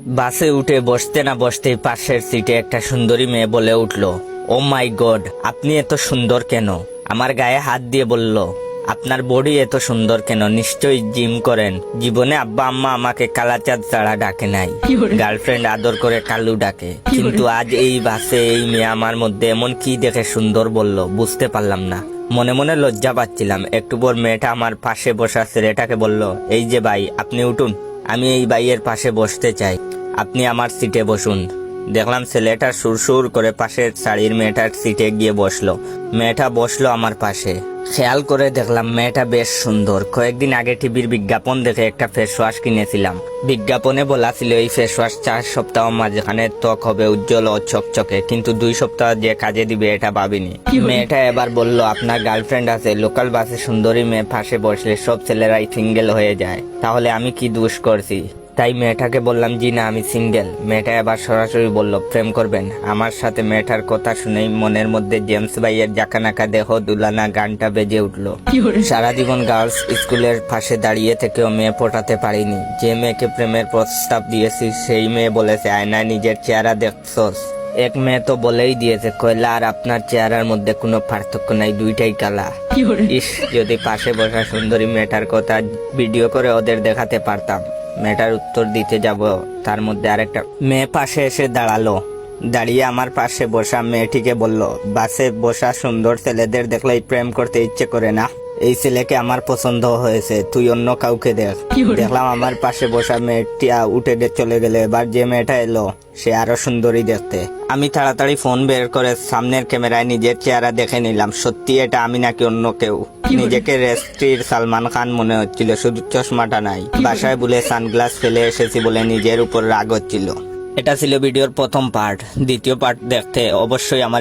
বাসে উঠে বসতে না বসতেই পাশের সিটে একটা সুন্দরী মেয়ে বলে উঠলো, ও মাই গড, আপনি এত সুন্দর কেন? আমার গায়ে হাত দিয়ে বলল, আপনার বডি এত সুন্দর কেন? নিশ্চয়ই জিম করেন। জীবনে আব্বা আম্মা আমাকে কালাচাঁদ ছাড়া ডাকে নাই, গার্লফ্রেন্ড আদর করে কালু ডাকে, কিন্তু আজ এই বাসে এই মেয়ে আমার মধ্যে এমন কি দেখে সুন্দর বলল, বুঝতে পারলাম না। মনে মনে লজ্জা পাচ্ছিলাম। একটু পর মেয়েটা আমার পাশে বসা ছেলেটাকে বলল, এই যে ভাই, আপনি উঠুন, আমি এই ভাইয়ের পাশে বসতে চাই, আপনি আমার সিটে বসুন। দেখলাম ছেলেটা সুরসুর করে পাশের শাড়ির মেয়েটার সিটে গিয়ে বসলো। মেয়েটা বসলো আমার পাশে। খেয়াল করে দেখলাম মেয়েটা বেশ সুন্দর। কয়েকদিন আগে টিভির বিজ্ঞাপন দেখে একটা ফেস ওয়াশ কিনেছিলাম। বিজ্ঞাপনে বলা ছিল এই ফেস ওয়াশ 4 সপ্তাহ মাঝখানে ত্বক হবে উজ্জ্বল ও চকচকে, কিন্তু 2 সপ্তাহ যে কাজে দিবে এটা ভাবিনি। মেয়েটা এবার বলল, আপনার গার্লফ্রেন্ড আছে? লোকাল বাসে সুন্দরী মেয়ে পাশে বসলে সব ছেলেরাই সিঙ্গেল হয়ে যায়, তাহলে আমি কি দোষ করছি? তাই মেয়েটাকে বললাম, জি না, আমি সিঙ্গেল। মেয়েটা এবার সরাসরি বলল, প্রেম করবেন আমার সাথে? মেয়েটার কথা শুনেই মনের মধ্যে জেমস ভাইয়ের জাকানাকা দেহ দুলানা গানটা বেজে উঠলো। সারা জীবন গার্লস স্কুলের পাশে দাঁড়িয়ে থেকেও মেয়ে পটাতে পারিনি। যে মেয়েকে প্রেমের প্রস্তাব দিয়েছি সেই মেয়ে বলেছে, আয়নায় নিজের চেহারা দেখছস? এক মেয়ে তো বলেই দিয়েছে, কয়লা আর আপনার চেহারার মধ্যে কোনো পার্থক্য নাই, দুইটাই কালা। ইস, যদি পাশে বসা সুন্দরী মেয়েটার কথা ভিডিও করে ওদের দেখাতে পারতাম। মেয়েটার উত্তর দিতে যাব, তার মধ্যে আরেকটা মেয়ে পাশে এসে দাঁড়ালো। দাঁড়িয়ে আমার পাশে বসা মেয়েটিকে বলল, বাসে বসা সুন্দর ছেলেদের দেখলেই প্রেম করতে ইচ্ছে করে না? এই ছেলেকে আমার পছন্দ হয়েছে, তুই অন্য কাউকে দেখ। দেখলাম আমার পাশে বসা মেয়েটি উঠে চলে গেলে। এবার যে মেয়েটা এলো সে আরো সুন্দরী দেখতে। আমি তাড়াতাড়ি ফোন বের করে সামনের ক্যামেরায় নিজের চেহারা দেখে নিলাম। সত্যি এটা আমি নাকি অন্য কেউ? নিজেকে রেস্ট্রির সালমান খান মনে হচ্ছিল, শুধু চশমাটা নাই। বাসায় বলে সানগ্লাস ফেলে এসেছি বলে নিজের উপর রাগ হচ্ছিল। এটা ছিল ভিডিওর প্রথম পার্ট। দ্বিতীয় পার্ট দেখতে অবশ্যই আমার